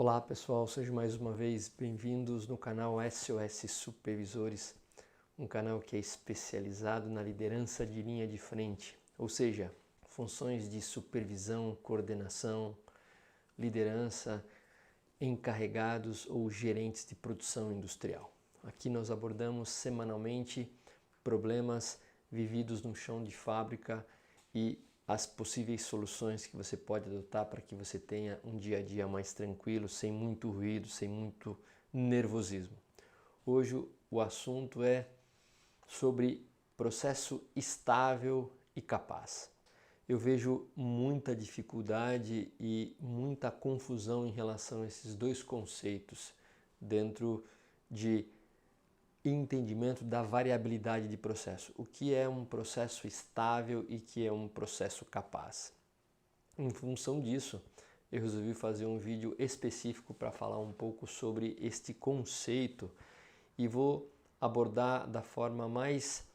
Olá pessoal, sejam mais uma vez bem-vindos no canal SOS Supervisores, um canal que é especializado na liderança de linha de frente, ou seja, funções de supervisão, coordenação, liderança, encarregados ou gerentes de produção industrial. Aqui nós abordamos semanalmente problemas vividos no chão de fábrica e as possíveis soluções que você pode adotar para que você tenha um dia a dia mais tranquilo, sem muito ruído, sem muito nervosismo. Hoje o assunto é sobre processo estável e capaz. Eu vejo muita dificuldade e muita confusão em relação a esses dois conceitos dentro de entendimento da variabilidade de processo. O que é um processo estável e o que é um processo capaz. Em função disso, eu resolvi fazer um vídeo específico para falar um pouco sobre este conceito e vou abordar da forma mais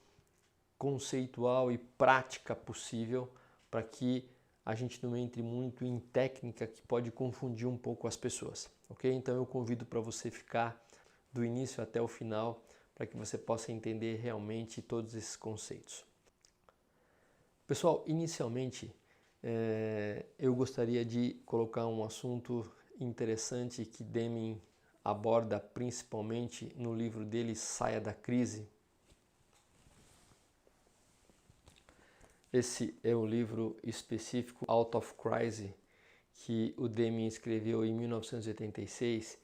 conceitual e prática possível para que a gente não entre muito em técnica que pode confundir um pouco as pessoas, ok? Então eu convido para você ficar do início até o final para que você possa entender realmente todos esses conceitos. Pessoal, inicialmente eu gostaria de colocar um assunto interessante que Deming aborda principalmente no livro dele Saia da Crise. Esse é um livro específico, Out of Crisis, que o Deming escreveu em 1986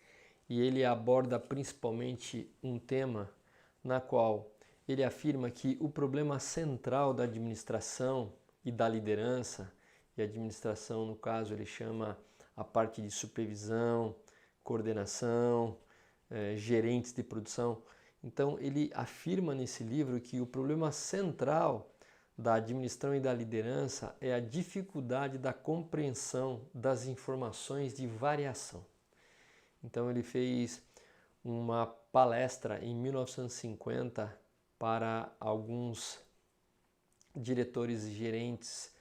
e ele aborda principalmente um tema na qual ele afirma que o problema central da administração e da liderança, e a administração no caso ele chama a parte de supervisão, coordenação, gerentes de produção. Então ele afirma nesse livro que o problema central da administração e da liderança é a dificuldade da compreensão das informações de variação. Então ele fez uma palestra em 1950 para alguns diretores e gerentes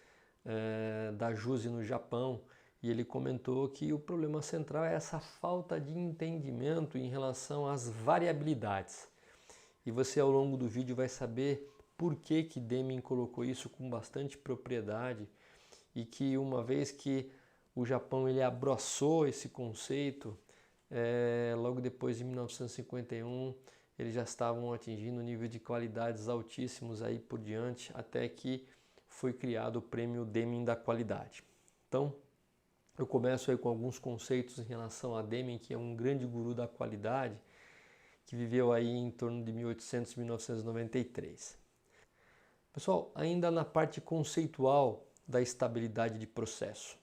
da JUZI no Japão, e ele comentou que o problema central é essa falta de entendimento em relação às variabilidades. E você ao longo do vídeo vai saber por que Deming colocou isso com bastante propriedade e que uma vez que o Japão ele abraçou esse conceito, logo depois de 1951 eles já estavam atingindo nível de qualidades altíssimos aí por diante, até que foi criado o prêmio Deming da qualidade. Então eu começo aí com alguns conceitos em relação a Deming, que é um grande guru da qualidade, que viveu aí em torno de 1800 e 1993. Pessoal, ainda na parte conceitual da estabilidade de processo.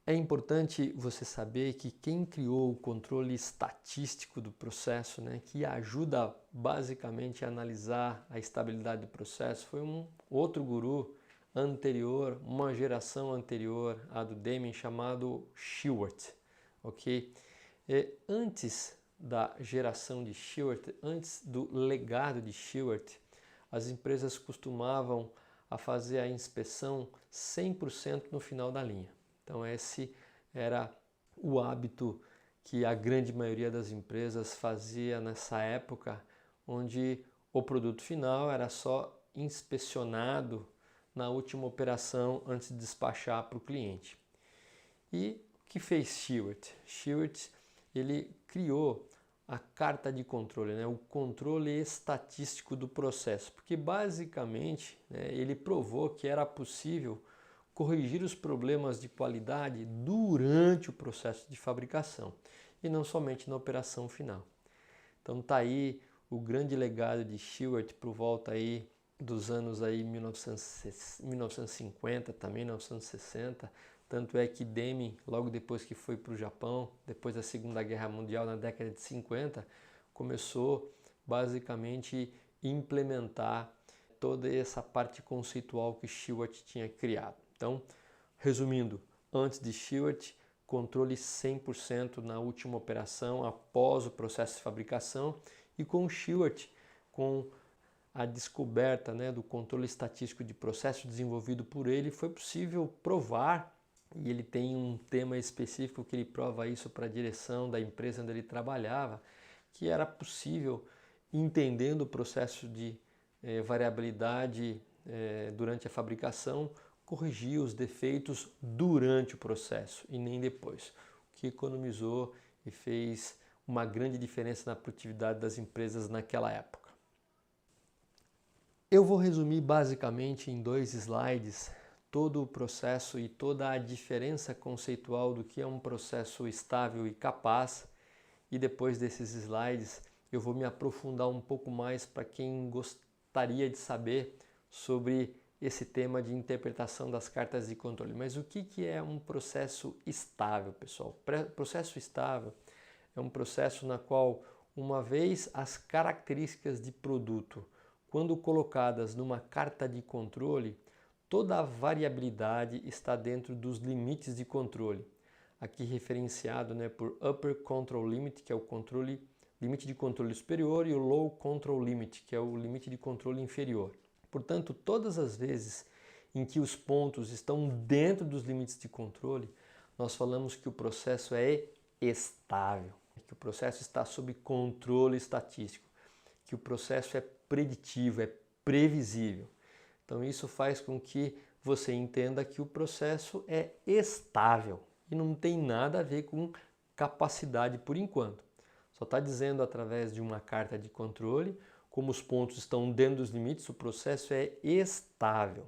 É importante você saber que quem criou o controle estatístico do processo, que ajuda basicamente a analisar a estabilidade do processo, foi um outro guru anterior, uma geração anterior à do Deming, chamado Shewhart, ok? Antes da geração de Shewhart, antes do legado de Shewhart, as empresas costumavam a fazer a inspeção 100% no final da linha. Então esse era o hábito que a grande maioria das empresas fazia nessa época, onde o produto final era só inspecionado na última operação antes de despachar para o cliente. E o que fez Shewhart? Shewhart ele criou a carta de controle, o controle estatístico do processo, porque basicamente ele provou que era possível corrigir os problemas de qualidade durante o processo de fabricação e não somente na operação final. Então está aí o grande legado de Shewhart por volta aí dos anos aí 1950, também 1960, tanto é que Deming, logo depois que foi para o Japão, depois da Segunda Guerra Mundial, na década de 50, começou basicamente a implementar toda essa parte conceitual que Shewhart tinha criado. Então, resumindo, antes de Shewhart, controle 100% na última operação, após o processo de fabricação, e com Shewhart, com a descoberta do controle estatístico de processo desenvolvido por ele, foi possível provar e ele tem um tema específico que ele prova isso para a direção da empresa onde ele trabalhava, que era possível, entendendo o processo de variabilidade durante a fabricação, corrigir os defeitos durante o processo e nem depois, o que economizou e fez uma grande diferença na produtividade das empresas naquela época. Eu vou resumir basicamente em 2 slides todo o processo e toda a diferença conceitual do que é um processo estável e capaz, e depois desses slides eu vou me aprofundar um pouco mais para quem gostaria de saber sobre esse tema de interpretação das cartas de controle. Mas o que é um processo estável, pessoal? Processo estável é um processo na qual, uma vez as características de produto, quando colocadas numa carta de controle, toda a variabilidade está dentro dos limites de controle. Aqui referenciado por Upper Control Limit, que é o limite de controle superior, e o Low Control Limit, que é o limite de controle inferior. Portanto, todas as vezes em que os pontos estão dentro dos limites de controle, nós falamos que o processo é estável, que o processo está sob controle estatístico, que o processo é preditivo, é previsível. Então isso faz com que você entenda que o processo é estável e não tem nada a ver com capacidade por enquanto. Só está dizendo através de uma carta de controle, como os pontos estão dentro dos limites, o processo é estável.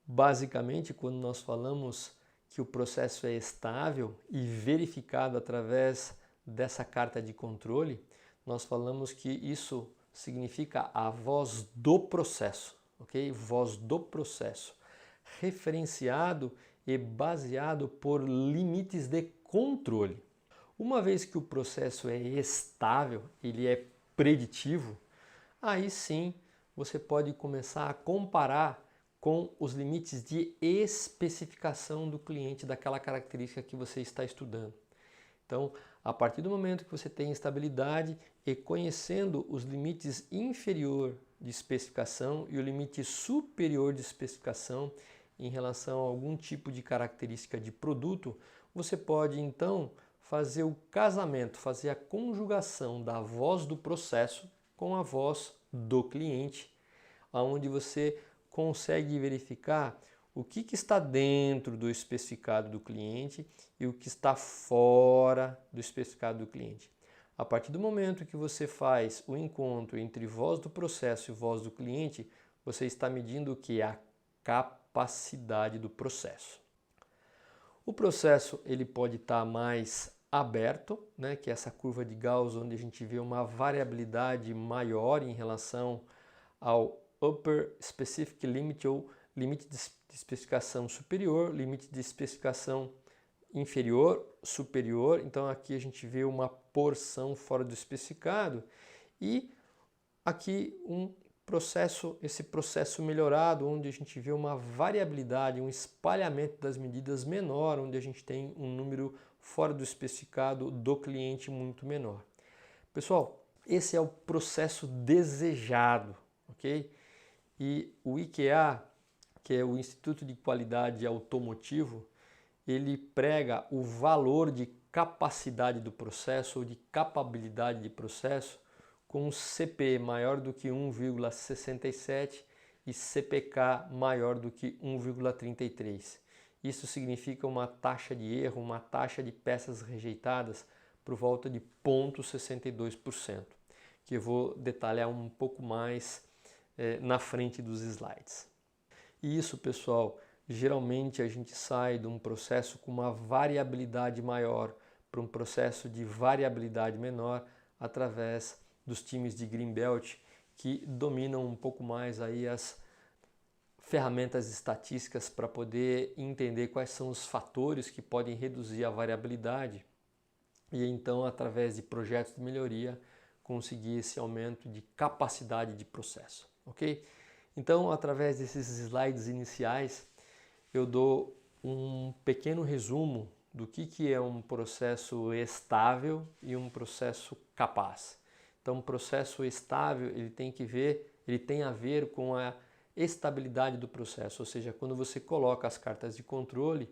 Basicamente, quando nós falamos que o processo é estável e verificado através dessa carta de controle, nós falamos que isso significa a voz do processo, ok? Voz do processo, referenciado e baseado por limites de controle. Uma vez que o processo é estável, ele é preditivo, aí sim você pode começar a comparar com os limites de especificação do cliente daquela característica que você está estudando. Então, a partir do momento que você tem estabilidade e conhecendo os limites inferior de especificação e o limite superior de especificação em relação a algum tipo de característica de produto, você pode então fazer o casamento, fazer a conjugação da voz do processo com a voz do cliente, onde você consegue verificar o que está dentro do especificado do cliente e o que está fora do especificado do cliente. A partir do momento que você faz o encontro entre voz do processo e voz do cliente, você está medindo o que? A capacidade do processo. O processo ele pode estar mais aberto, que é essa curva de Gauss, onde a gente vê uma variabilidade maior em relação ao Upper Specific Limit ou limite de especificação superior, limite de especificação inferior, superior. Então aqui a gente vê uma porção fora do especificado e aqui esse processo melhorado, onde a gente vê uma variabilidade, um espalhamento das medidas menor, onde a gente tem um número fora do especificado do cliente muito menor. Pessoal, esse é o processo desejado, ok? E o IQA, que é o Instituto de Qualidade Automotivo, ele prega o valor de capacidade do processo ou de capabilidade de processo com CP maior do que 1,67 e CPK maior do que 1,33. Isso significa uma taxa de erro, uma taxa de peças rejeitadas por volta de 0,62%, que eu vou detalhar um pouco mais na frente dos slides. E isso, pessoal, geralmente a gente sai de um processo com uma variabilidade maior para um processo de variabilidade menor através dos times de Greenbelt que dominam um pouco mais aí as ferramentas estatísticas para poder entender quais são os fatores que podem reduzir a variabilidade e então, através de projetos de melhoria, conseguir esse aumento de capacidade de processo, ok? Então, através desses slides iniciais, eu dou um pequeno resumo do que é um processo estável e um processo capaz. Então, um processo estável, ele tem a ver com a estabilidade do processo, ou seja, quando você coloca as cartas de controle,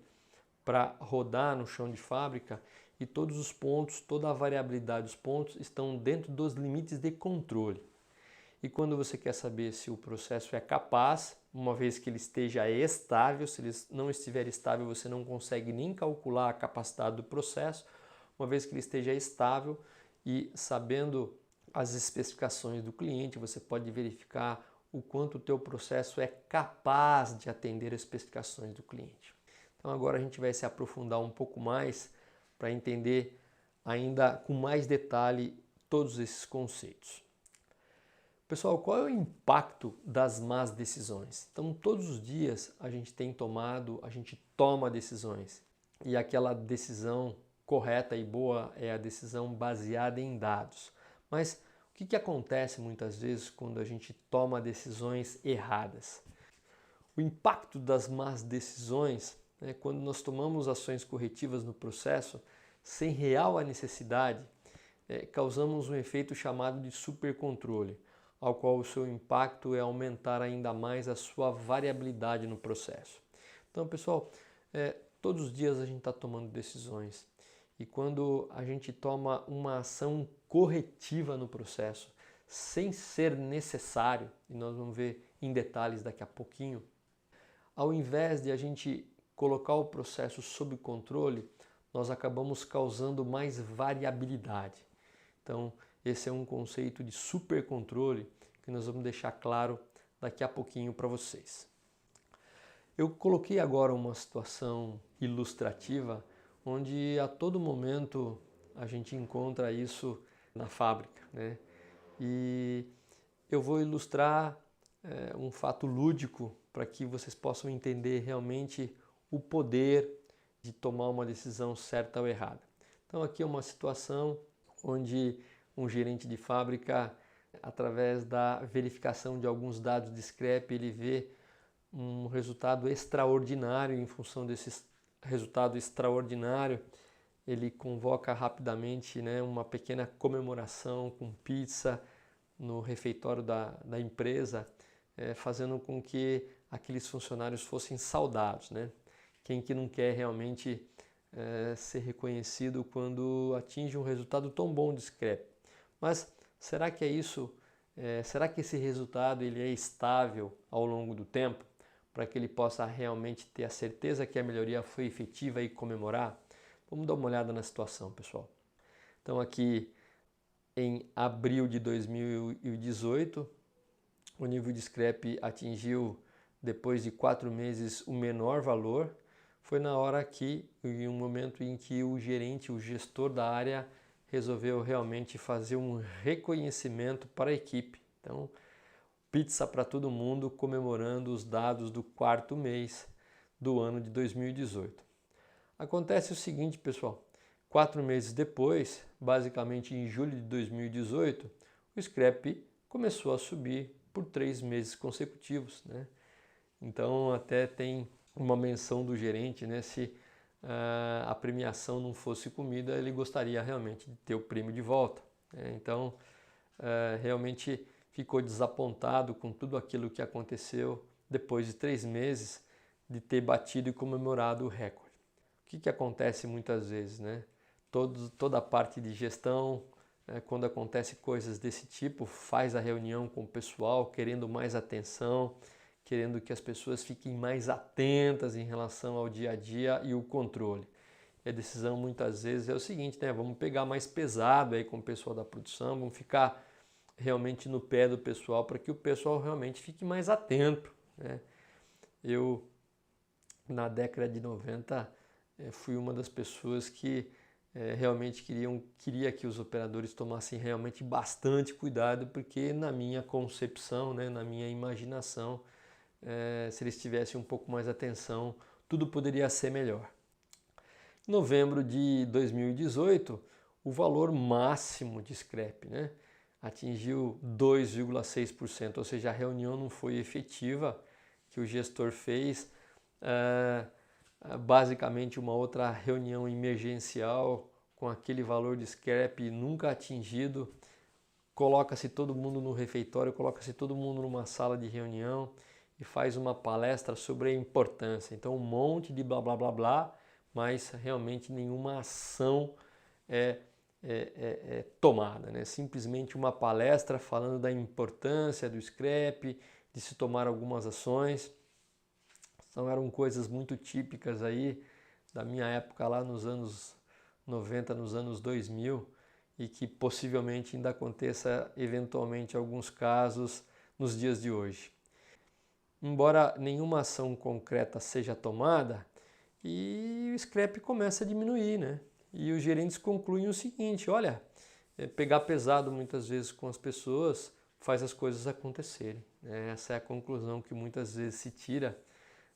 para rodar no chão de fábrica e todos os pontos, toda a variabilidade dos pontos estão dentro dos limites de controle. E quando você quer saber se o processo é capaz, uma vez que ele esteja estável, se ele não estiver estável, você não consegue nem calcular a capacidade do processo. Uma vez que ele esteja estável e sabendo as especificações do cliente, você pode verificar o quanto o teu processo é capaz de atender as especificações do cliente. Então agora a gente vai se aprofundar um pouco mais para entender ainda com mais detalhe todos esses conceitos. Pessoal, qual é o impacto das más decisões? Então, todos os dias a gente toma decisões. E aquela decisão correta e boa é a decisão baseada em dados. Mas o que acontece muitas vezes quando a gente toma decisões erradas? O impacto das más decisões, quando nós tomamos ações corretivas no processo, sem real necessidade, causamos um efeito chamado de supercontrole, ao qual o seu impacto é aumentar ainda mais a sua variabilidade no processo. Então, pessoal, todos os dias a gente está tomando decisões e quando a gente toma uma ação corretiva no processo, sem ser necessário, e nós vamos ver em detalhes daqui a pouquinho, ao invés de a gente colocar o processo sob controle, nós acabamos causando mais variabilidade. Então, esse é um conceito de supercontrole que nós vamos deixar claro daqui a pouquinho para vocês. Eu coloquei agora uma situação ilustrativa onde a todo momento a gente encontra isso na fábrica, né? E eu vou ilustrar um fato lúdico para que vocês possam entender realmente o poder de tomar uma decisão certa ou errada. Então aqui é uma situação onde um gerente de fábrica, através da verificação de alguns dados de scrap, ele vê um resultado extraordinário. Em função desse resultado extraordinário, ele convoca rapidamente, uma pequena comemoração com pizza no refeitório da empresa, fazendo com que aqueles funcionários fossem saudados, né? Quem que não quer realmente ser reconhecido quando atinge um resultado tão bom de scrap? Mas será que é isso? Será que esse resultado ele é estável ao longo do tempo para que ele possa realmente ter a certeza que a melhoria foi efetiva e comemorar? Vamos dar uma olhada na situação, pessoal. Então aqui em abril de 2018, o nível de scrap atingiu, depois de 4 meses, o menor valor. Foi na hora que, em um momento em que o gerente, o gestor da área, resolveu realmente fazer um reconhecimento para a equipe. Então, pizza para todo mundo, comemorando os dados do 4º mês do ano de 2018. Acontece o seguinte, pessoal, 4 meses depois, basicamente em julho de 2018, o scrap começou a subir por 3 meses consecutivos, né? Então até tem uma menção do gerente, né? Se a premiação não fosse comida, ele gostaria realmente de ter o prêmio de volta, né? Então realmente ficou desapontado com tudo aquilo que aconteceu depois de 3 meses de ter batido e comemorado o recorde. O que acontece muitas vezes, né? Toda a parte de gestão, quando acontece coisas desse tipo, faz a reunião com o pessoal querendo mais atenção, querendo que as pessoas fiquem mais atentas em relação ao dia a dia e o controle. E a decisão muitas vezes é o seguinte, né? Vamos pegar mais pesado aí com o pessoal da produção, vamos ficar realmente no pé do pessoal para que o pessoal realmente fique mais atento, né? Eu, na década de 90, fui uma das pessoas que realmente queria que os operadores tomassem realmente bastante cuidado, porque na minha concepção, né, na minha imaginação, se eles tivessem um pouco mais atenção, tudo poderia ser melhor. Em novembro de 2018, o valor máximo de scrap, né, atingiu 2,6%, ou seja, a reunião não foi efetiva que o gestor fez, basicamente uma outra reunião emergencial com aquele valor de scrap nunca atingido, coloca-se todo mundo no refeitório, coloca-se todo mundo numa sala de reunião e faz uma palestra sobre a importância. Então um monte de blá blá blá blá, mas realmente nenhuma ação tomada, né? Simplesmente uma palestra falando da importância do scrap, de se tomar algumas ações. Então eram coisas muito típicas aí da minha época lá nos anos 90, nos anos 2000, e que possivelmente ainda aconteça eventualmente alguns casos nos dias de hoje. Embora nenhuma ação concreta seja tomada, e o scrap começa a diminuir, né? E os gerentes concluem o seguinte: olha, pegar pesado muitas vezes com as pessoas faz as coisas acontecerem. Essa é a conclusão que muitas vezes se tira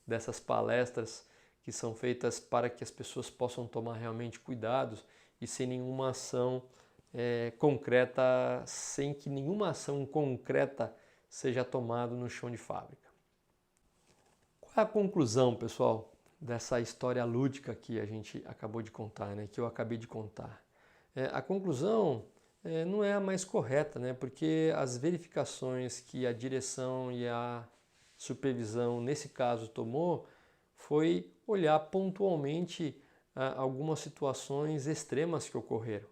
dessas palestras que são feitas para que as pessoas possam tomar realmente cuidados e sem nenhuma ação concreta, sem que nenhuma ação concreta seja tomada no chão de fábrica. Qual é a conclusão, pessoal, dessa história lúdica que a gente acabou de contar, né, que eu acabei de contar? A conclusão não é a mais correta, né, porque as verificações que a direção e a supervisão, nesse caso, tomou foi olhar pontualmente algumas situações extremas que ocorreram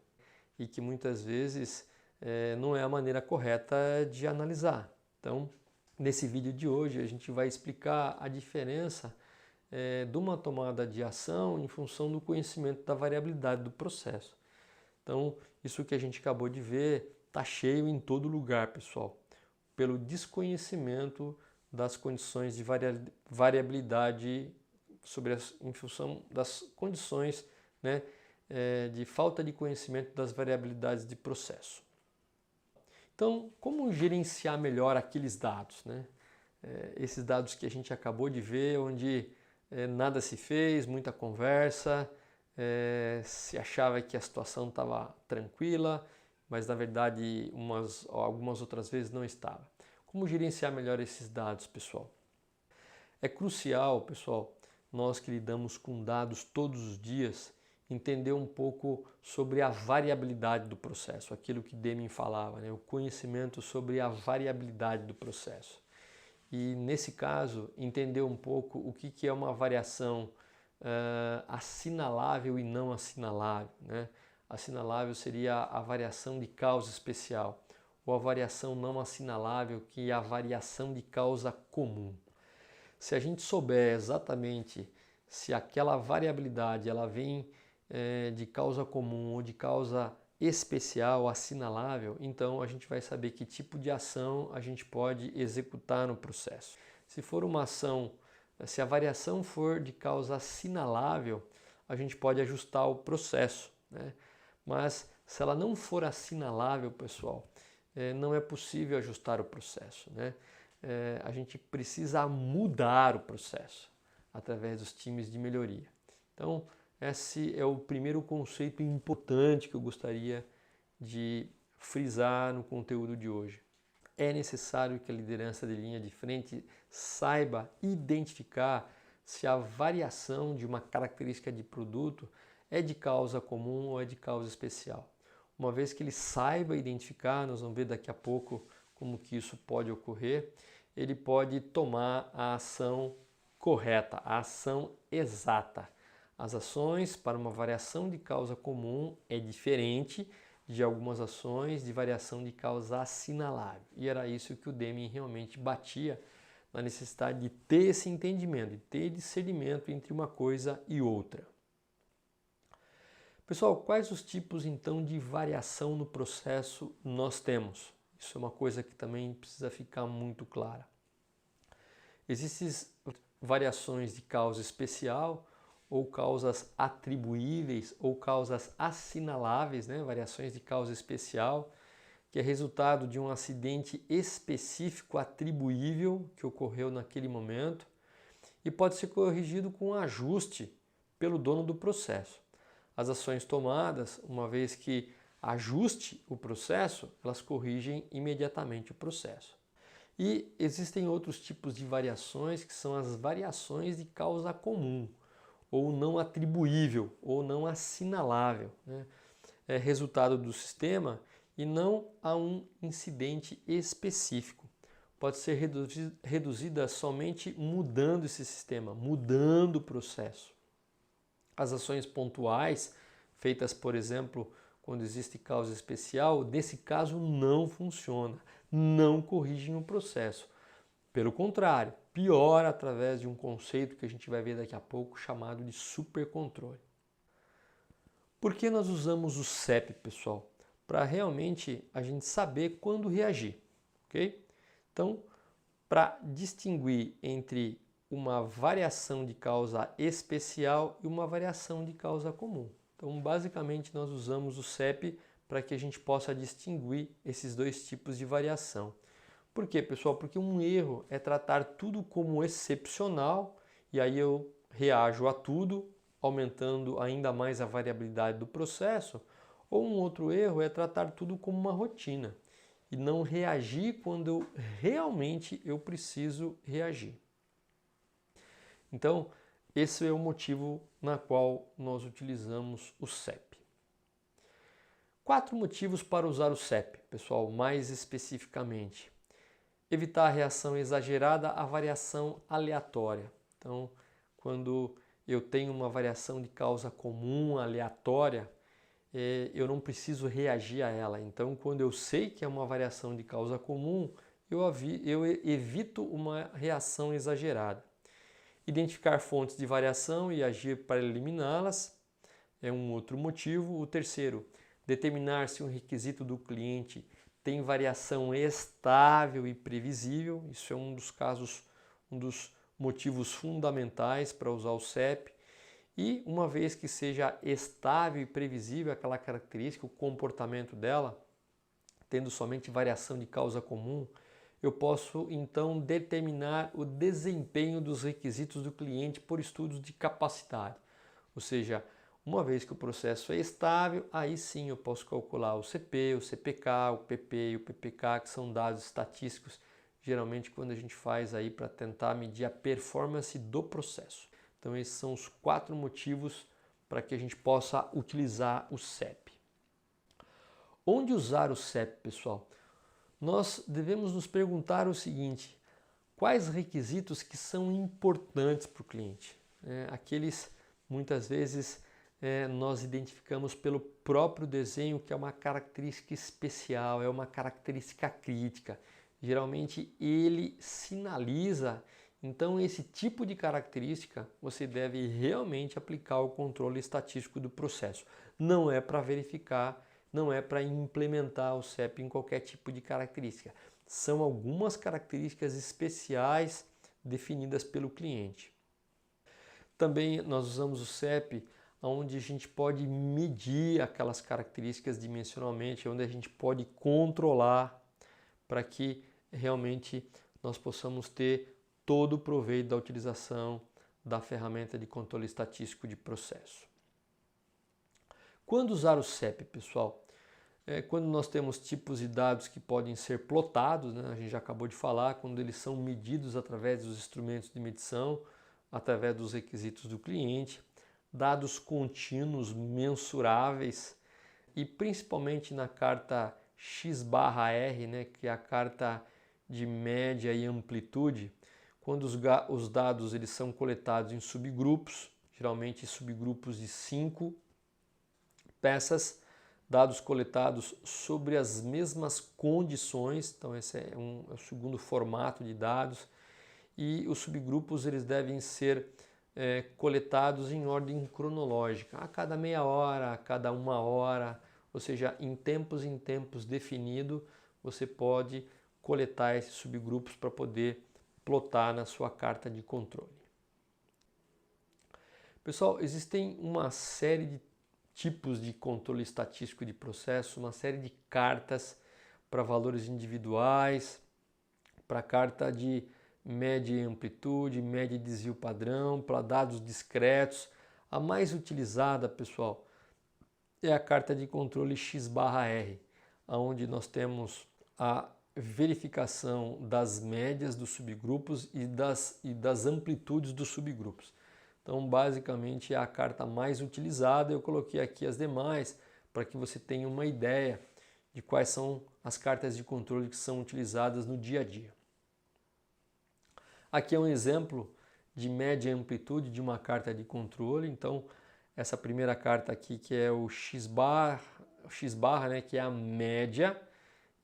e que muitas vezes não é a maneira correta de analisar. Então, nesse vídeo de hoje, a gente vai explicar a diferença de uma tomada de ação em função do conhecimento da variabilidade do processo. Então, isso que a gente acabou de ver está cheio em todo lugar, pessoal, pelo desconhecimento das condições de variabilidade em função das condições, né, de falta de conhecimento das variabilidades de processo. Então, como gerenciar melhor aqueles dados, né? Esses dados que a gente acabou de ver, onde nada se fez, muita conversa, se achava que a situação estava tranquila, mas na verdade algumas outras vezes não estava. Como gerenciar melhor esses dados, pessoal? É crucial, pessoal, nós que lidamos com dados todos os dias, entender um pouco sobre a variabilidade do processo, aquilo que Deming falava, né? O conhecimento sobre a variabilidade do processo. E nesse caso, entender um pouco o que é uma variação assinalável e não assinalável, né? Assinalável seria a variação de causa especial, ou a variação não assinalável, que é a variação de causa comum. Se a gente souber exatamente se aquela variabilidade ela vem de causa comum ou de causa especial, assinalável, então a gente vai saber que tipo de ação a gente pode executar no processo. Se for uma ação, se a variação for de causa assinalável, a gente pode ajustar o processo, né? Mas se ela não for assinalável, pessoal, não é possível ajustar o processo, né? A gente precisa mudar o processo através dos times de melhoria. Então, esse é o primeiro conceito importante que eu gostaria de frisar no conteúdo de hoje. É necessário que a liderança de linha de frente saiba identificar se a variação de uma característica de produto é de causa comum ou é de causa especial. Uma vez que ele saiba identificar, nós vamos ver daqui a pouco como que isso pode ocorrer, ele pode tomar a ação correta, a ação exata. As ações para uma variação de causa comum é diferente de algumas ações de variação de causa assinalável. E era isso que o Deming realmente batia na necessidade de ter esse entendimento, de ter discernimento entre uma coisa e outra. Pessoal, quais os tipos então de variação no processo nós temos? Isso é uma coisa que também precisa ficar muito clara. Existem variações de causa especial ou causas atribuíveis ou causas assinaláveis, né? Variações de causa especial, que é resultado de um acidente específico atribuível que ocorreu naquele momento e pode ser corrigido com um ajuste pelo dono do processo. As ações tomadas, uma vez que ajuste o processo, elas corrigem imediatamente o processo. E existem outros tipos de variações que são as variações de causa comum, ou não atribuível, ou não assinalável, né? É resultado do sistema e não a um incidente específico. Pode ser reduzida somente mudando esse sistema, mudando o processo. As ações pontuais, feitas, por exemplo, quando existe causa especial, nesse caso não funciona, não corrigem o processo. Pelo contrário, piora através de um conceito que a gente vai ver daqui a pouco, chamado de supercontrole. Por que nós usamos o CEP, pessoal? Para realmente a gente saber quando reagir, ok? Então, para distinguir entre uma variação de causa especial e uma variação de causa comum. Então, basicamente, nós usamos o CEP para que a gente possa distinguir esses dois tipos de variação. Por quê, pessoal? Porque um erro é tratar tudo como excepcional e aí eu reajo a tudo, aumentando ainda mais a variabilidade do processo, ou um outro erro é tratar tudo como uma rotina e não reagir quando realmente eu preciso reagir. Então, esse é o motivo na qual nós utilizamos o CEP. 4 motivos para usar o CEP, pessoal, mais especificamente. Evitar a reação exagerada à variação aleatória. Então, quando eu tenho uma variação de causa comum aleatória, eu não preciso reagir a ela. Então, quando eu sei que é uma variação de causa comum, eu evito uma reação exagerada. Identificar fontes de variação e agir para eliminá-las é um outro motivo. O terceiro, determinar se um requisito do cliente tem variação estável e previsível. Isso é um dos motivos fundamentais para usar o CEP. E uma vez que seja estável e previsível aquela característica, o comportamento dela, tendo somente variação de causa comum, eu posso então determinar o desempenho dos requisitos do cliente por estudos de capacidade. Ou seja, uma vez que o processo é estável, aí sim eu posso calcular o CP, o CPK, o PP e o PPK, que são dados estatísticos, geralmente quando a gente faz aí para tentar medir a performance do processo. Então esses são os 4 motivos para que a gente possa utilizar o CEP. Onde usar o CEP, pessoal? Nós devemos nos perguntar o seguinte: quais requisitos que são importantes para o cliente? Aqueles, muitas vezes, nós identificamos pelo próprio desenho que é uma característica especial, é uma característica crítica. Geralmente ele sinaliza, então esse tipo de característica você deve realmente aplicar o controle estatístico do processo. Não é para verificar, não é para implementar o CEP em qualquer tipo de característica. São algumas características especiais definidas pelo cliente. Também nós usamos o CEP onde a gente pode medir aquelas características dimensionalmente, onde a gente pode controlar para que realmente nós possamos ter todo o proveito da utilização da ferramenta de controle estatístico de processo. Quando usar o CEP, pessoal? Quando nós temos tipos de dados que podem ser plotados, né? A gente já acabou de falar, quando eles são medidos através dos instrumentos de medição, através dos requisitos do cliente, dados contínuos, mensuráveis, e principalmente na carta X/R, né, que é a carta de média e amplitude, quando os dados eles são coletados em subgrupos, geralmente subgrupos de 5 peças, dados coletados sobre as mesmas condições, então esse é o segundo formato de dados, e os subgrupos eles devem ser coletados em ordem cronológica, a cada meia hora, a cada 1 hora, ou seja, em tempos definido, você pode coletar esses subgrupos para poder plotar na sua carta de controle. Pessoal, existem uma série de tipos de controle estatístico de processo, uma série de cartas para valores individuais, para carta de média e amplitude, média e desvio padrão, para dados discretos. A mais utilizada, pessoal, é a carta de controle X/R, onde nós temos a verificação das médias dos subgrupos e das amplitudes dos subgrupos. Então, basicamente, é a carta mais utilizada. Eu coloquei aqui as demais para que você tenha uma ideia de quais são as cartas de controle que são utilizadas no dia a dia. Aqui é um exemplo de média e amplitude de uma carta de controle. Então, essa primeira carta aqui, que é o X-barra, né, que é a média.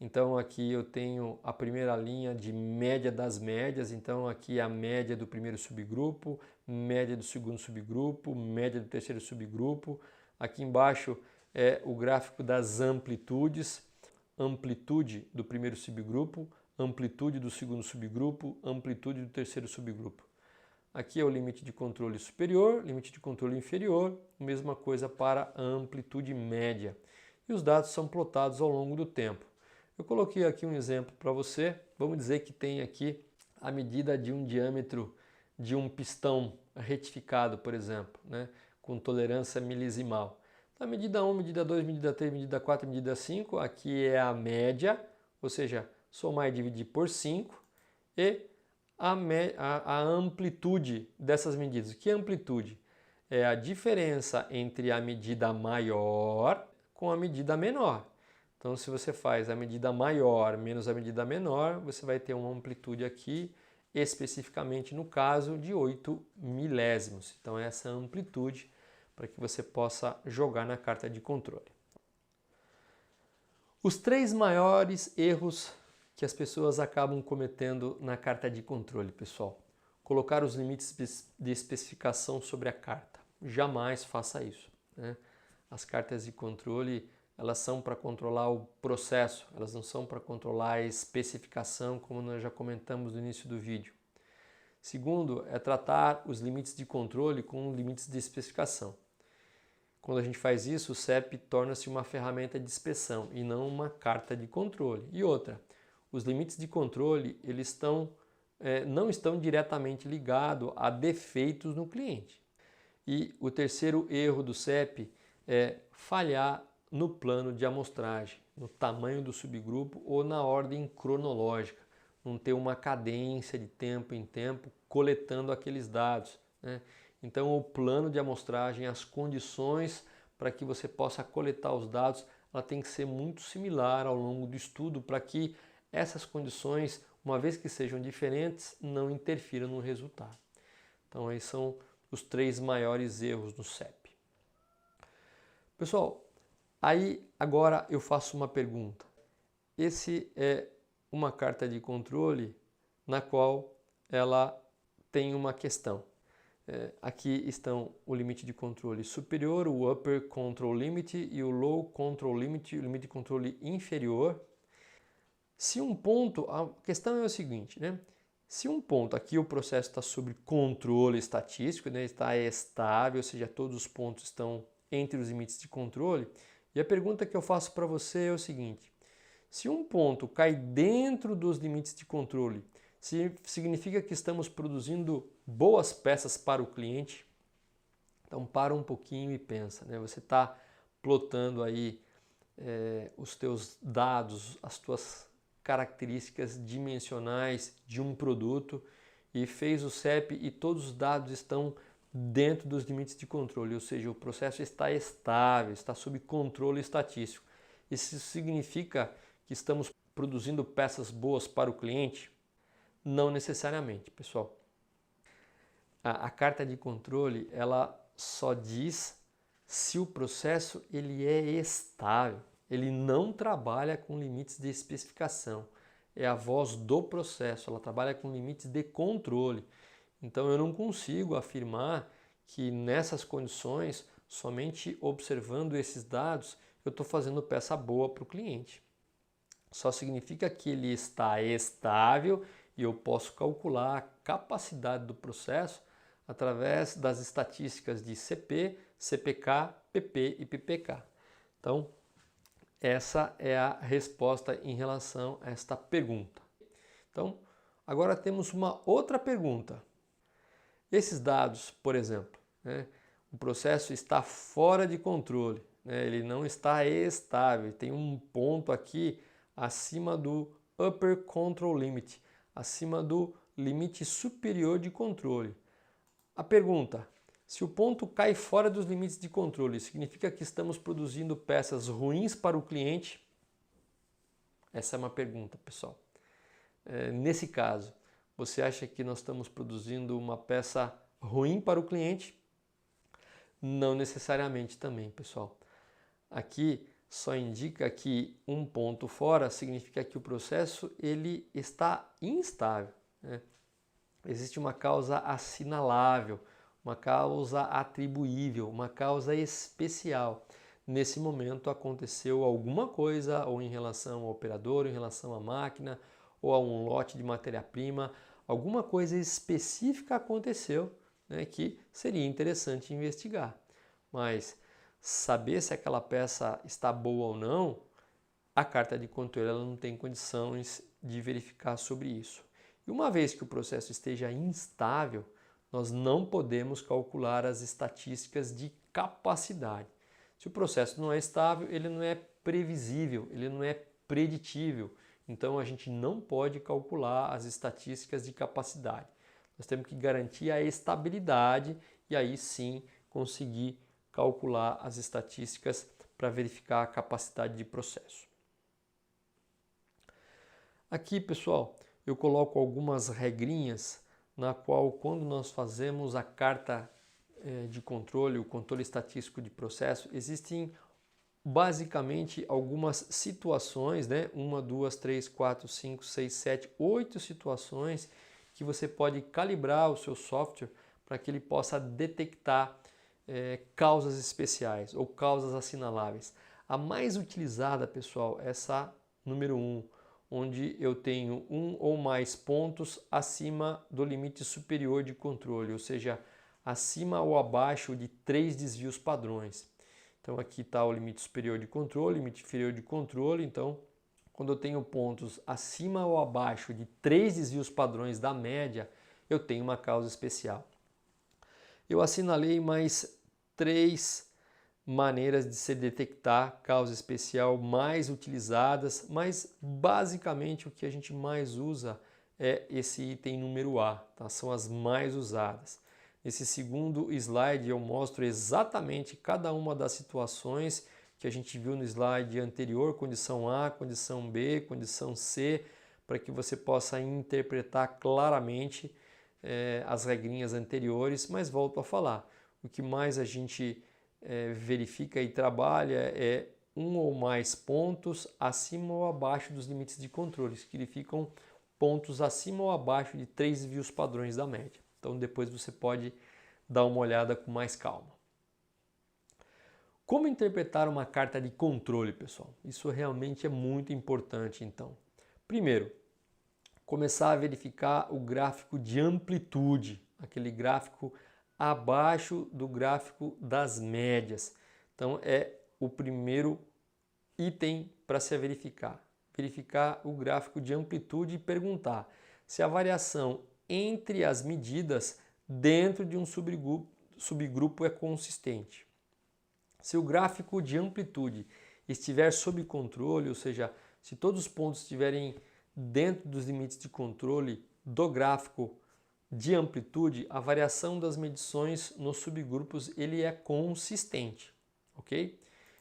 Então aqui eu tenho a primeira linha de média das médias, então aqui é a média do primeiro subgrupo, média do segundo subgrupo, média do terceiro subgrupo. Aqui embaixo é o gráfico das amplitudes, amplitude do primeiro subgrupo, amplitude do segundo subgrupo, amplitude do terceiro subgrupo. Aqui é o limite de controle superior, limite de controle inferior, mesma coisa para a amplitude média. E os dados são plotados ao longo do tempo. Eu coloquei aqui um exemplo para você. Vamos dizer que tem aqui a medida de um diâmetro de um pistão retificado, por exemplo, né, com tolerância milisimal. Então, medida 1, medida 2, medida 3, medida 4, medida 5, aqui é a média, ou seja, somar e dividir por 5, e a amplitude dessas medidas. Que amplitude? É a diferença entre a medida maior com a medida menor. Então, se você faz a medida maior menos a medida menor, você vai ter uma amplitude aqui, especificamente no caso de 8 milésimos. Então, essa é a amplitude para que você possa jogar na carta de controle. Os 3 maiores erros que as pessoas acabam cometendo na carta de controle, pessoal. Colocar os limites de especificação sobre a carta. Jamais faça isso, né? As cartas de controle, elas são para controlar o processo, elas não são para controlar a especificação, como nós já comentamos no início do vídeo. Segundo, é tratar os limites de controle com limites de especificação. Quando a gente faz isso, o CEP torna-se uma ferramenta de inspeção e não uma carta de controle. E outra, os limites de controle eles não estão diretamente ligados a defeitos no cliente. E o terceiro erro do CEP é falhar no plano de amostragem, no tamanho do subgrupo ou na ordem cronológica, não ter uma cadência de tempo em tempo coletando aqueles dados, né? Então o plano de amostragem, as condições para que você possa coletar os dados, ela tem que ser muito similar ao longo do estudo para que essas condições, uma vez que sejam diferentes, não interfiram no resultado. Então esses são os 3 maiores erros do CEP. Pessoal, aí agora eu faço uma pergunta. Esse é uma carta de controle na qual ela tem uma questão. Aqui estão o limite de controle superior, o Upper Control Limit e o Low Control Limit, o limite de controle inferior. Se um ponto, a questão é o seguinte, né? Se um ponto, aqui o processo está sob controle estatístico, né? Está estável, ou seja, todos os pontos estão entre os limites de controle. E a pergunta que eu faço para você é o seguinte: se um ponto cai dentro dos limites de controle, significa que estamos produzindo boas peças para o cliente? Então para um pouquinho e pensa, né? Você está plotando aí os teus dados, as tuas características dimensionais de um produto e fez o CEP e todos os dados estão dentro dos limites de controle, ou seja, o processo está estável, está sob controle estatístico. Isso significa que estamos produzindo peças boas para o cliente? Não necessariamente, pessoal. A carta de controle, ela só diz se o processo ele é estável. Ele não trabalha com limites de especificação. É a voz do processo, ela trabalha com limites de controle. Então eu não consigo afirmar que nessas condições, somente observando esses dados, eu estou fazendo peça boa para o cliente. Só significa que ele está estável e eu posso calcular a capacidade do processo através das estatísticas de CP, CPK, PP e PPK. Então, essa é a resposta em relação a esta pergunta. Então, agora temos uma outra pergunta. Esses dados, por exemplo, né, o processo está fora de controle, né, ele não está estável, tem um ponto aqui acima do Upper Control Limit, acima do limite superior de controle. A pergunta: se o ponto cai fora dos limites de controle, significa que estamos produzindo peças ruins para o cliente? Essa é uma pergunta, pessoal. Nesse caso, você acha que nós estamos produzindo uma peça ruim para o cliente? Não necessariamente também, pessoal. Aqui só indica que um ponto fora significa que o processo ele está instável, né? Existe uma causa assinalável, uma causa atribuível, uma causa especial. Nesse momento aconteceu alguma coisa, ou em relação ao operador, ou em relação à máquina, ou a um lote de matéria-prima, alguma coisa específica aconteceu, né, que seria interessante investigar. Mas saber se aquela peça está boa ou não, a carta de controle ela não tem condições de verificar sobre isso. E uma vez que o processo esteja instável, nós não podemos calcular as estatísticas de capacidade. Se o processo não é estável, ele não é previsível, ele não é preditível. Então a gente não pode calcular as estatísticas de capacidade. Nós temos que garantir a estabilidade e aí sim conseguir calcular as estatísticas para verificar a capacidade de processo. Aqui, pessoal, eu coloco algumas regrinhas na qual, quando nós fazemos a carta de controle, o controle estatístico de processo, existem basicamente algumas situações, né? 1, 2, 3, 4, 5, 6, 7, 8 situações que você pode calibrar o seu software para que ele possa detectar causas especiais ou causas assinaláveis. A mais utilizada, pessoal, é essa número 1, onde eu tenho um ou mais pontos acima do limite superior de controle, ou seja, acima ou abaixo de 3 desvios padrões. Então aqui está o limite superior de controle, limite inferior de controle. Então, quando eu tenho pontos acima ou abaixo de 3 desvios padrões da média, eu tenho uma causa especial. Eu assinalei mais 3 maneiras de se detectar causa especial mais utilizadas, mas basicamente o que a gente mais usa é esse item número A, tá? São as mais usadas. Nesse segundo slide eu mostro exatamente cada uma das situações que a gente viu no slide anterior, condição A, condição B, condição C, para que você possa interpretar claramente as regrinhas anteriores, mas volto a falar, o que mais a gente verifica e trabalha é um ou mais pontos acima ou abaixo dos limites de controle, que significam pontos acima ou abaixo de 3 desvios padrões da média. Então depois você pode dar uma olhada com mais calma. Como interpretar uma carta de controle, pessoal? Isso realmente é muito importante, então. Primeiro, começar a verificar o gráfico de amplitude, aquele gráfico abaixo do gráfico das médias. Então é o primeiro item para se verificar. Verificar o gráfico de amplitude e perguntar se a variação entre as medidas dentro de um subgrupo é consistente. Se o gráfico de amplitude estiver sob controle, ou seja, se todos os pontos estiverem dentro dos limites de controle do gráfico de amplitude, a variação das medições nos subgrupos ele é consistente, ok?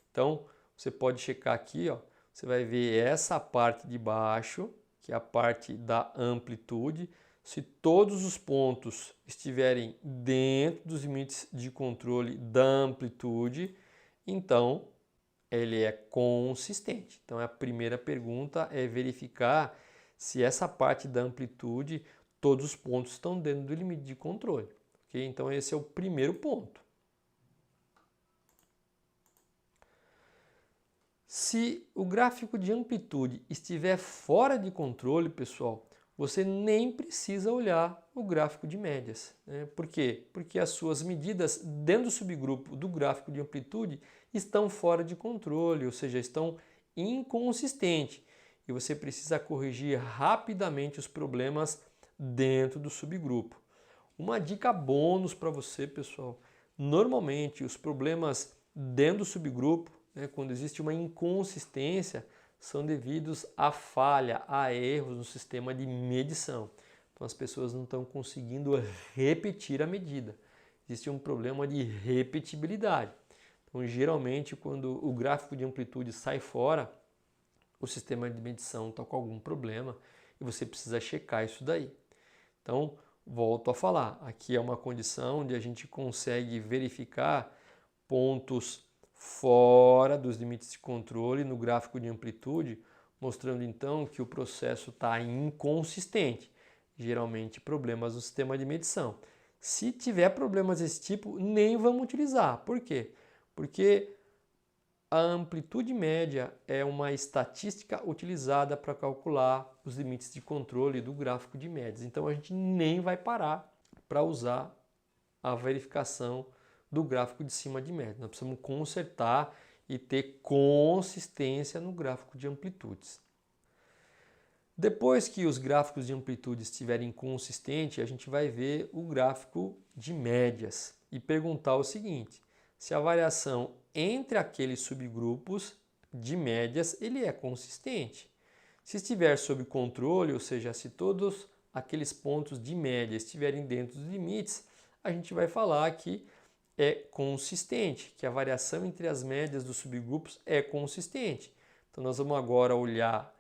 Então, você pode checar aqui, ó, você vai ver essa parte de baixo, que é a parte da amplitude. Se todos os pontos estiverem dentro dos limites de controle da amplitude, então ele é consistente. Então a primeira pergunta é verificar se essa parte da amplitude, todos os pontos estão dentro do limite de controle. Okay? Então esse é o primeiro ponto. Se o gráfico de amplitude estiver fora de controle, pessoal, você nem precisa olhar o gráfico de médias. Né? Por quê? Porque as suas medidas dentro do subgrupo do gráfico de amplitude estão fora de controle, ou seja, estão inconsistentes. E você precisa corrigir rapidamente os problemas dentro do subgrupo. Uma dica bônus para você, pessoal. Normalmente, os problemas dentro do subgrupo, né, quando existe uma inconsistência, são devidos a falha, a erros no sistema de medição. Então as pessoas não estão conseguindo repetir a medida. Existe um problema de repetibilidade. Então geralmente quando o gráfico de amplitude sai fora, o sistema de medição está com algum problema e você precisa checar isso daí. Então volto a falar, aqui é uma condição onde a gente consegue verificar pontos fora dos limites de controle no gráfico de amplitude, mostrando então que o processo está inconsistente, geralmente problemas no sistema de medição. Se tiver problemas desse tipo, nem vamos utilizar. Por quê? Porque a amplitude média é uma estatística utilizada para calcular os limites de controle do gráfico de médias. Então a gente nem vai parar para usar a verificação do gráfico de cima de média. Nós precisamos consertar e ter consistência no gráfico de amplitudes. Depois que os gráficos de amplitude estiverem consistentes, a gente vai ver o gráfico de médias e perguntar o seguinte: se a variação entre aqueles subgrupos de médias ele é consistente. Se estiver sob controle, ou seja, se todos aqueles pontos de média estiverem dentro dos limites, a gente vai falar que é consistente, que a variação entre as médias dos subgrupos é consistente. Então nós vamos agora olhar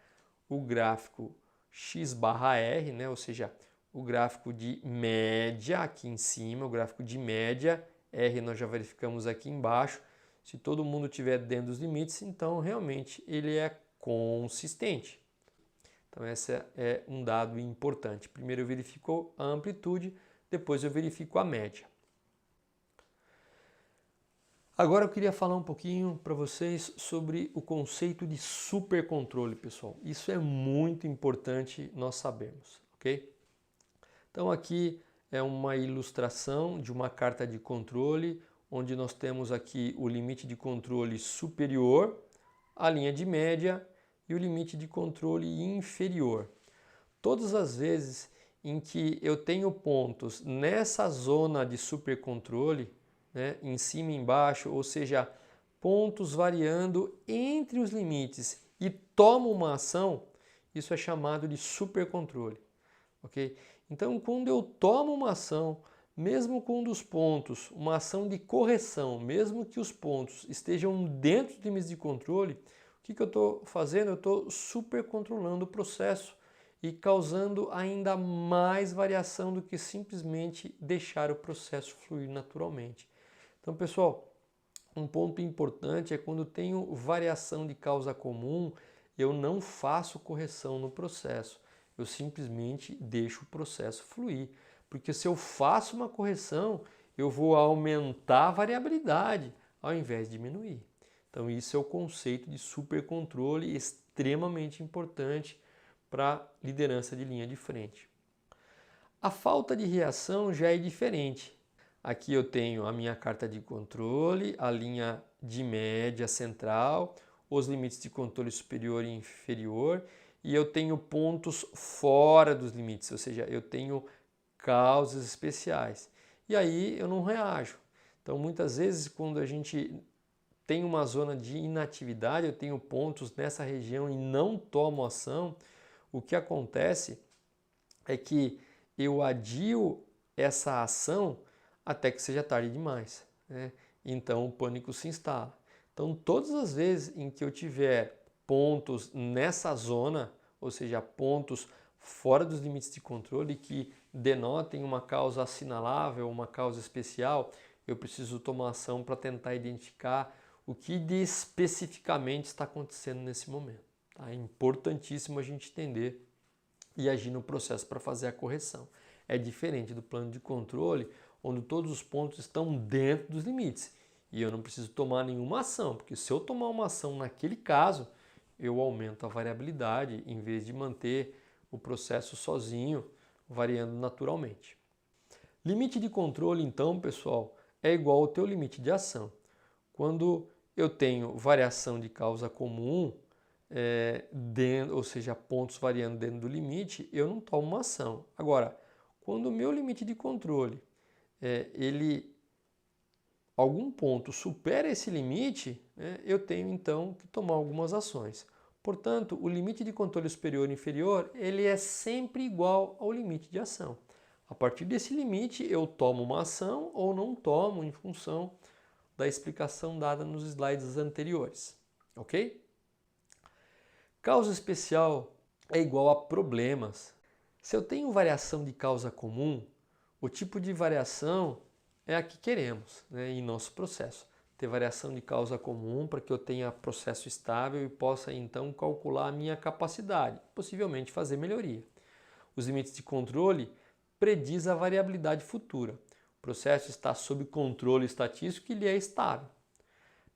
o gráfico x/r, né? Ou seja, o gráfico de média aqui em cima, o gráfico de média, R nós já verificamos aqui embaixo. Se todo mundo estiver dentro dos limites, então realmente ele é consistente. Então esse é um dado importante. Primeiro eu verifico a amplitude, depois eu verifico a média. Agora eu queria falar um pouquinho para vocês sobre o conceito de supercontrole, pessoal. Isso é muito importante nós sabermos, ok? Então aqui é uma ilustração de uma carta de controle, onde nós temos aqui o limite de controle superior, a linha de média e o limite de controle inferior. Todas as vezes em que eu tenho pontos nessa zona de supercontrole, né, em cima e embaixo, ou seja, pontos variando entre os limites e tomo uma ação, isso é chamado de supercontrole, ok? Então, quando eu tomo uma ação, mesmo com um dos pontos, uma ação de correção, mesmo que os pontos estejam dentro dos limites de controle, o que eu estou fazendo? Eu estou supercontrolando o processo e causando ainda mais variação do que simplesmente deixar o processo fluir naturalmente. Então, pessoal, um ponto importante é quando tenho variação de causa comum, eu não faço correção no processo. Eu simplesmente deixo o processo fluir. Porque se eu faço uma correção, eu vou aumentar a variabilidade ao invés de diminuir. Então, isso é o conceito de supercontrole extremamente importante para a liderança de linha de frente. A falta de reação já é diferente. Aqui eu tenho a minha carta de controle, a linha de média central, os limites de controle superior e inferior, e eu tenho pontos fora dos limites, ou seja, eu tenho causas especiais. E aí eu não reajo. Então, muitas vezes, quando a gente tem uma zona de inatividade, eu tenho pontos nessa região e não tomo ação, o que acontece é que eu adio essa ação até que seja tarde demais, né? Então o pânico se instala. Então todas as vezes em que eu tiver pontos nessa zona, ou seja, pontos fora dos limites de controle que denotem uma causa assinalável, uma causa especial, eu preciso tomar ação para tentar identificar o que especificamente está acontecendo nesse momento. Tá? É importantíssimo a gente entender e agir no processo para fazer a correção. É diferente do plano de controle, onde todos os pontos estão dentro dos limites e eu não preciso tomar nenhuma ação, porque se eu tomar uma ação naquele caso, eu aumento a variabilidade em vez de manter o processo sozinho, variando naturalmente. Limite de controle, então, pessoal, é igual ao teu limite de ação. Quando eu tenho variação de causa comum, ou seja, pontos variando dentro do limite, eu não tomo uma ação. Agora, quando o meu limite de controle, algum ponto supera esse limite, né, eu tenho então que tomar algumas ações. Portanto, o limite de controle superior e inferior, ele é sempre igual ao limite de ação. A partir desse limite, eu tomo uma ação ou não tomo em função da explicação dada nos slides anteriores, ok? Causa especial é igual a problemas. Se eu tenho variação de causa comum, o tipo de variação é a que queremos, né, em nosso processo. ter variação de causa comum para que eu tenha processo estável e possa então calcular a minha capacidade, possivelmente fazer melhoria. Os limites de controle prediz a variabilidade futura. O processo está sob controle estatístico e ele é estável.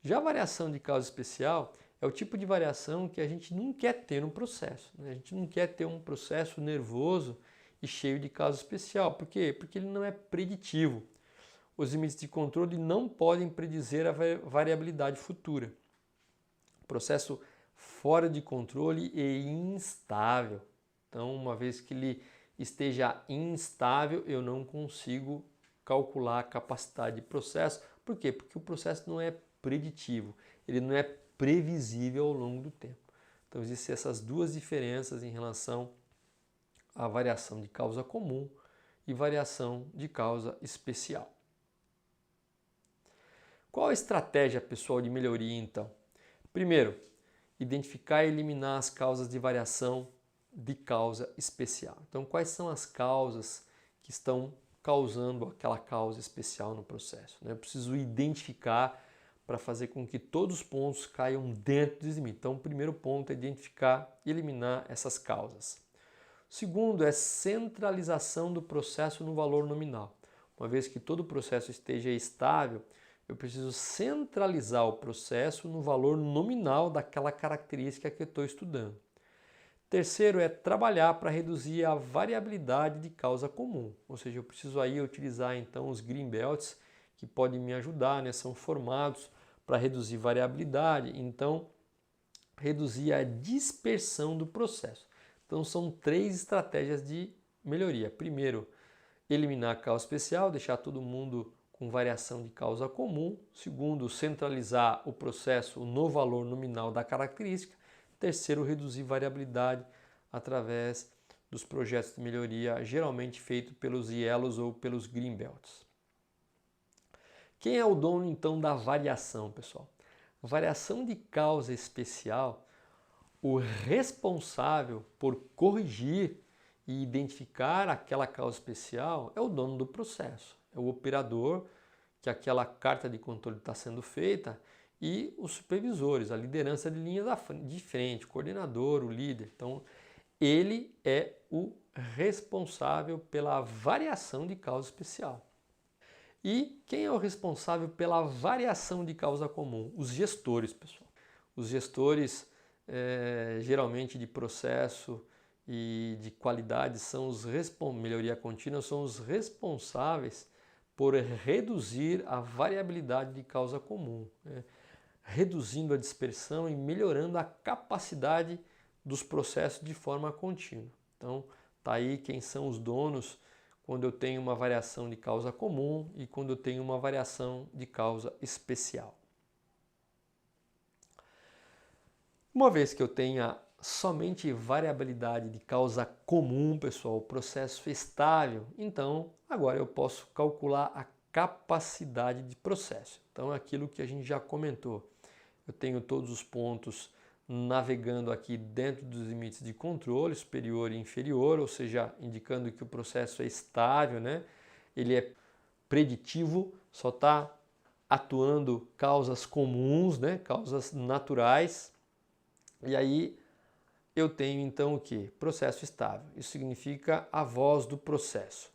Já a variação de causa especial é o tipo de variação que a gente não quer ter no processo, né? A gente não quer ter um processo nervoso e cheio de causa especial. Por quê? Porque ele não é preditivo. Os limites de controle não podem predizer a variabilidade futura. Processo fora de controle e instável. Então, uma vez que ele esteja instável, eu não consigo calcular a capacidade de processo. Por quê? Porque o processo não é preditivo, ele não é previsível ao longo do tempo. Então, existem essas duas diferenças em relação à variação de causa comum e variação de causa especial. Qual a estratégia, pessoal, de melhoria, então? Primeiro, identificar e eliminar as causas de variação de causa especial. Então, quais são as causas que estão causando aquela causa especial no processo? Eu preciso identificar para fazer com que todos os pontos caiam dentro desse limite. Então, o primeiro ponto é identificar e eliminar essas causas. O segundo é centralização do processo no valor nominal. Uma vez que todo o processo esteja estável, eu preciso centralizar o processo no valor nominal daquela característica que eu estou estudando. Terceiro é trabalhar para reduzir a variabilidade de causa comum, ou seja, eu preciso aí utilizar então os green belts que podem me ajudar, né? São formados para reduzir variabilidade, então reduzir a dispersão do processo. Então são três estratégias de melhoria. Primeiro, eliminar a causa especial, deixar todo mundo com variação de causa comum. Segundo, centralizar o processo no valor nominal da característica. Terceiro, reduzir variabilidade através dos projetos de melhoria, geralmente feito pelos Yellows ou pelos Green Belts. Quem é o dono, então, da variação, pessoal? Variação de causa especial, o responsável por corrigir e identificar aquela causa especial é o dono do processo, é o operador que aquela carta de controle está sendo feita e os supervisores, a liderança de linha de frente, o coordenador, o líder. Então, ele é o responsável pela variação de causa especial. E quem é o responsável pela variação de causa comum? Os gestores, pessoal. Os gestores, geralmente de processo e de qualidade, são os melhoria contínua, são os responsáveis por reduzir a variabilidade de causa comum, né? Reduzindo a dispersão e melhorando a capacidade dos processos de forma contínua. Então, tá aí quem são os donos quando eu tenho uma variação de causa comum e quando eu tenho uma variação de causa especial. Uma vez que eu tenha somente variabilidade de causa comum, pessoal, processo estável, então agora eu posso calcular a capacidade de processo. Então é aquilo que a gente já comentou. Eu tenho todos os pontos navegando aqui dentro dos limites de controle, superior e inferior, ou seja, indicando que o processo é estável, né? Ele é preditivo, só está atuando causas comuns, né? Causas naturais. E aí eu tenho então o que? Processo estável. Isso significa a voz do processo.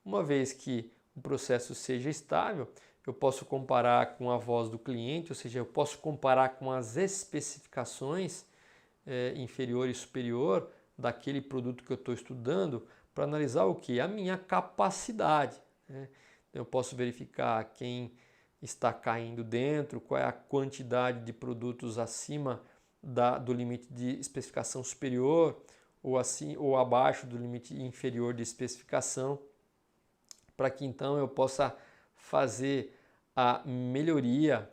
Uma vez que o processo seja estável, eu posso comparar com a voz do cliente, ou seja, eu posso comparar com as especificações inferior e superior daquele produto que eu estou estudando para analisar o que? A minha capacidade, né? Eu posso verificar quem está caindo dentro, qual é a quantidade de produtos acima do limite de especificação superior ou, assim, ou abaixo do limite inferior de especificação, para que então eu possa fazer a melhoria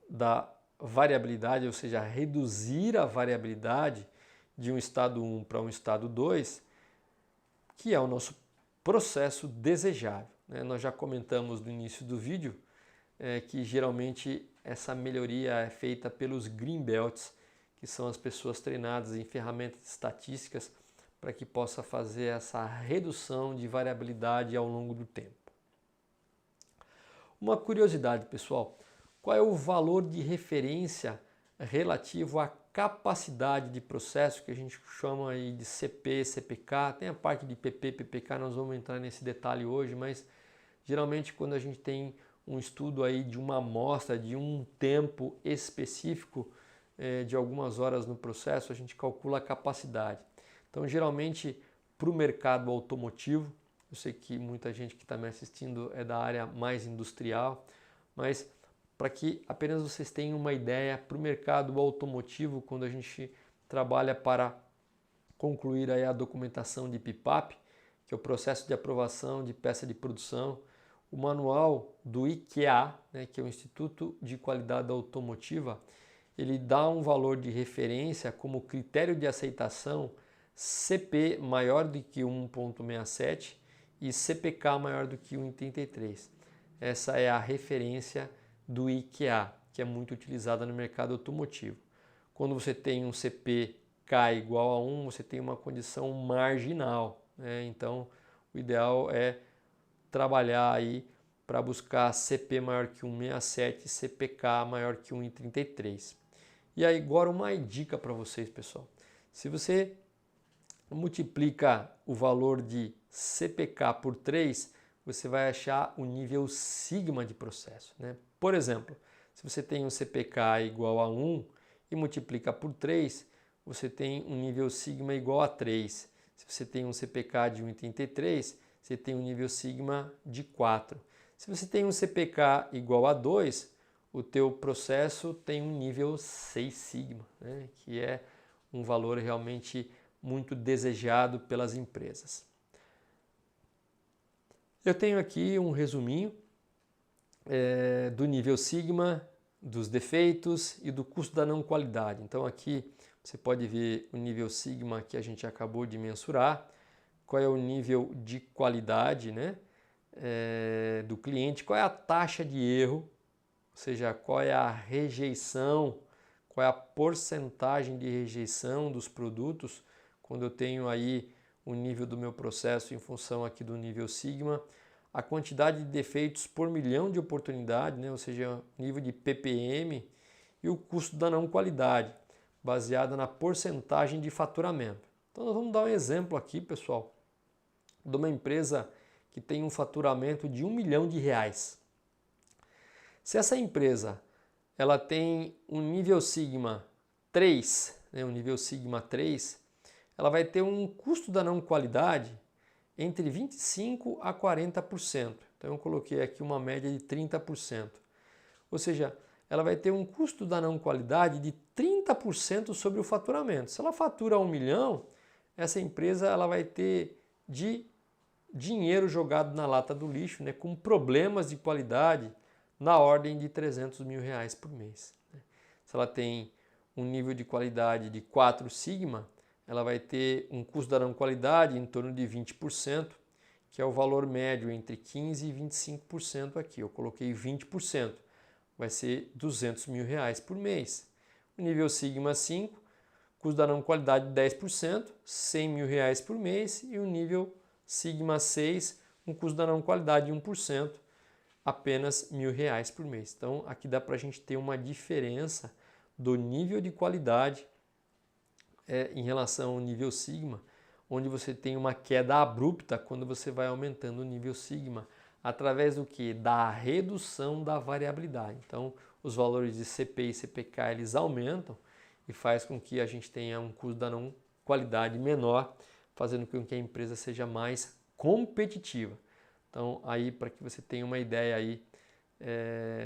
da variabilidade, ou seja, reduzir a variabilidade de um estado 1 para um estado 2, que é o nosso processo desejável, né? Nós já comentamos no início do vídeo que geralmente essa melhoria é feita pelos Green Belts, que são as pessoas treinadas em ferramentas estatísticas para que possa fazer essa redução de variabilidade ao longo do tempo. Uma curiosidade, pessoal, qual é o valor de referência relativo à capacidade de processo, que a gente chama aí de CP, CPK, tem a parte de PP, PPK, nós vamos entrar nesse detalhe hoje, mas geralmente quando a gente tem um estudo aí de uma amostra, de um tempo específico, de algumas horas no processo, a gente calcula a capacidade. Então, geralmente, para o mercado automotivo, eu sei que muita gente que está me assistindo é da área mais industrial, mas para que apenas vocês tenham uma ideia, para o mercado automotivo, quando a gente trabalha para concluir aí a documentação de PPAP, que é o processo de aprovação de peça de produção, o manual do IQA, né, que é o Instituto de Qualidade Automotiva, ele dá um valor de referência como critério de aceitação CP maior do que 1,67 e CPK maior do que 1,33. Essa é a referência do IQA, que é muito utilizada no mercado automotivo. Quando você tem um CPK igual a 1, você tem uma condição marginal, né? Então, o ideal é trabalhar aí para buscar CP maior que 1,67 e CPK maior que 1,33. E aí, agora uma dica para vocês, pessoal. Se você multiplica o valor de CPK por 3, você vai achar o nível sigma de processo, né? Por exemplo, se você tem um CPK igual a 1 e multiplica por 3, você tem um nível sigma igual a 3. Se você tem um CPK de 1,33, você tem um nível sigma de 4. Se você tem um CPK igual a 2, o teu processo tem um nível 6 sigma, né? Que é um valor realmente muito desejado pelas empresas. Eu tenho aqui um resuminho do nível sigma, dos defeitos e do custo da não qualidade. Então aqui você pode ver o nível sigma que a gente acabou de mensurar, qual é o nível de qualidade, né, do cliente, qual é a taxa de erro, ou seja, qual é a rejeição, qual é a porcentagem de rejeição dos produtos, quando eu tenho aí o nível do meu processo em função aqui do nível sigma, a quantidade de defeitos por milhão de oportunidade, né, ou seja, nível de PPM, e o custo da não qualidade, baseada na porcentagem de faturamento. Então nós vamos dar um exemplo aqui, pessoal, de uma empresa que tem um faturamento de R$1 milhão. Se essa empresa ela tem um nível sigma 3, né, um nível sigma 3, ela vai ter um custo da não qualidade entre 25% a 40%. Então eu coloquei aqui uma média de 30%. Ou seja, ela vai ter um custo da não qualidade de 30% sobre o faturamento. Se ela fatura 1 milhão, essa empresa ela vai ter de dinheiro jogado na lata do lixo, né, com problemas de qualidade na ordem de R$300 mil por mês. Se ela tem um nível de qualidade de 4 sigma, ela vai ter um custo da não qualidade em torno de 20%, que é o valor médio entre 15% e 25% aqui. Eu coloquei 20%, vai ser R$200 mil por mês. O nível sigma 5, custo da não qualidade de 10%, R$100 mil por mês. E o nível sigma 6, um custo da não qualidade de 1%, apenas R$1.000 por mês. Então aqui dá para a gente ter uma diferença do nível de qualidade em relação ao nível sigma, onde você tem uma queda abrupta quando você vai aumentando o nível sigma, através do que? Da redução da variabilidade. Então os valores de CP e CPK eles aumentam e faz com que a gente tenha um custo da não qualidade menor, fazendo com que a empresa seja mais competitiva. Então, aí para que você tenha uma ideia aí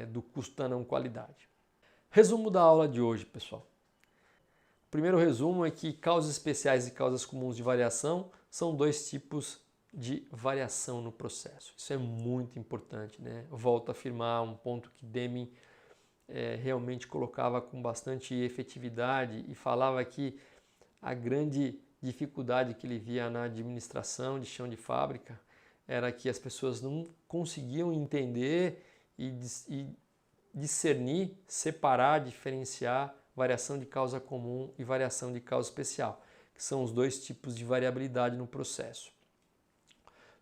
do custo da não qualidade. Resumo da aula de hoje, pessoal. O primeiro resumo é que causas especiais e causas comuns de variação são dois tipos de variação no processo. Isso é muito importante, né? Eu volto a afirmar um ponto que Deming realmente colocava com bastante efetividade e falava que a grande dificuldade que ele via na administração de chão de fábrica era que as pessoas não conseguiam entender e discernir, separar, diferenciar variação de causa comum e variação de causa especial, que são os dois tipos de variabilidade no processo.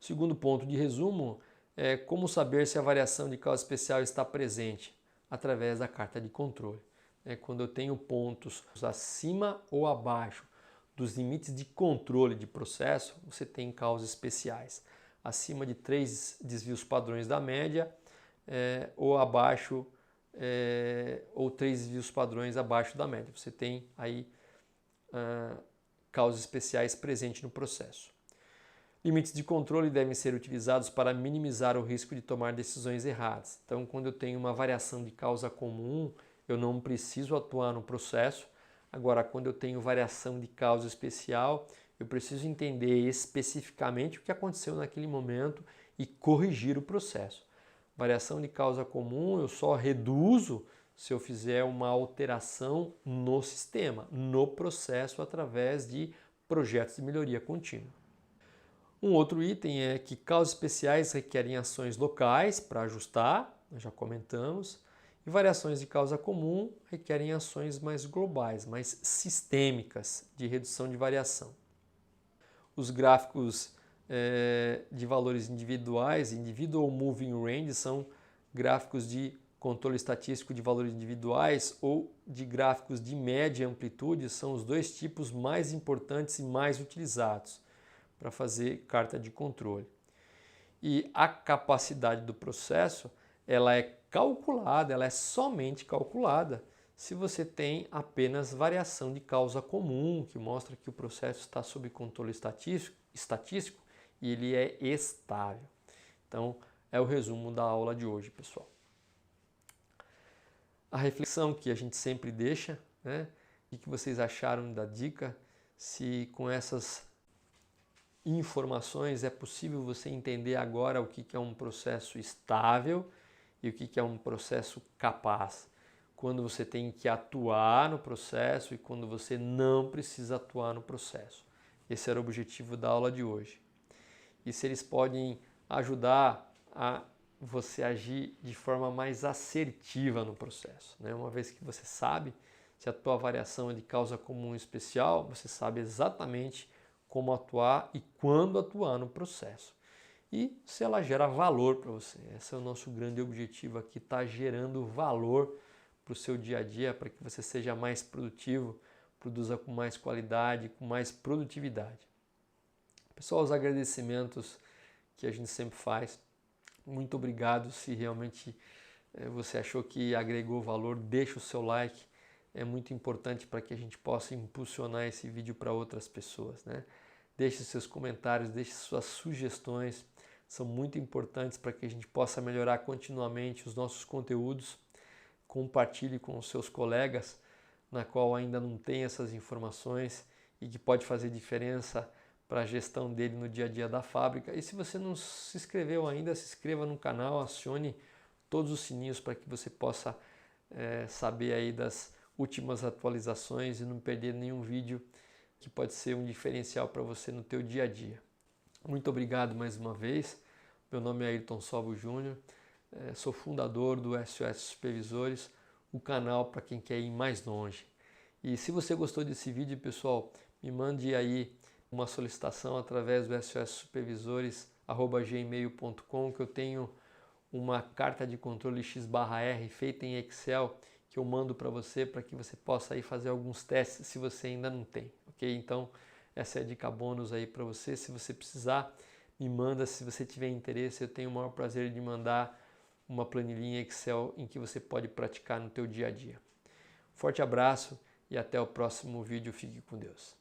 O segundo ponto de resumo é como saber se a variação de causa especial está presente. através da carta de controle. Quando eu tenho pontos acima ou abaixo dos limites de controle de processo, você tem causas especiais. Acima de 3 desvios padrões da média ou abaixo ou 3 desvios padrões abaixo da média. Você tem aí causas especiais presentes no processo. Limites de controle devem ser utilizados para minimizar o risco de tomar decisões erradas. Então, quando eu tenho uma variação de causa comum, eu não preciso atuar no processo. Agora, quando eu tenho variação de causa especial, eu preciso entender especificamente o que aconteceu naquele momento e corrigir o processo. Variação de causa comum eu só reduzo se eu fizer uma alteração no sistema, no processo, através de projetos de melhoria contínua. Um outro item é que causas especiais requerem ações locais para ajustar, nós já comentamos, e variações de causa comum requerem ações mais globais, mais sistêmicas de redução de variação. Os gráficos de valores individuais, Individual Moving Range, são gráficos de controle estatístico de valores individuais ou de gráficos de média e amplitude, são os dois tipos mais importantes e mais utilizados para fazer carta de controle. E a capacidade do processo, ela é calculada, ela é somente calculada se você tem apenas variação de causa comum, que mostra que o processo está sob controle estatístico e ele é estável. Então, é o resumo da aula de hoje, pessoal. A reflexão que a gente sempre deixa, o que vocês acharam da dica, se com essas informações é possível você entender agora o que é um processo estável e o que é um processo capaz. Quando você tem que atuar no processo e quando você não precisa atuar no processo. Esse era o objetivo da aula de hoje. E se eles podem ajudar a você agir de forma mais assertiva no processo. Uma vez que você sabe se a tua variação é de causa comum especial, você sabe exatamente como atuar e quando atuar no processo. E se ela gera valor para você. Esse é o nosso grande objetivo aqui, tá gerando valor para o seu dia a dia, para que você seja mais produtivo, produza com mais qualidade, com mais produtividade. Pessoal, os agradecimentos que a gente sempre faz. Muito obrigado. Se realmente você achou que agregou valor, deixa o seu like. É muito importante para que a gente possa impulsionar esse vídeo para outras pessoas, Deixe seus comentários, deixe suas sugestões. São muito importantes para que a gente possa melhorar continuamente os nossos conteúdos. Compartilhe com os seus colegas na qual ainda não tem essas informações e que pode fazer diferença para a gestão dele no dia a dia da fábrica. E se você não se inscreveu ainda, se inscreva no canal, acione todos os sininhos para que você possa saber aí das últimas atualizações e não perder nenhum vídeo que pode ser um diferencial para você no teu dia a dia. Muito obrigado mais uma vez. Meu nome é Ayrton Salvo Júnior, sou fundador do SOS Supervisores, o canal para quem quer ir mais longe. E se você gostou desse vídeo, pessoal, me mande aí uma solicitação através do sossupervisores@gmail.com, que eu tenho uma carta de controle X/R feita em Excel que eu mando para você que você possa aí fazer alguns testes se você ainda não tem, ok? Então, essa é a dica bônus aí para você. Se você precisar, me manda. Se você tiver interesse, eu tenho o maior prazer de mandar uma planilhinha Excel em que você pode praticar no teu dia a dia. Forte abraço e até o próximo vídeo. Fique com Deus.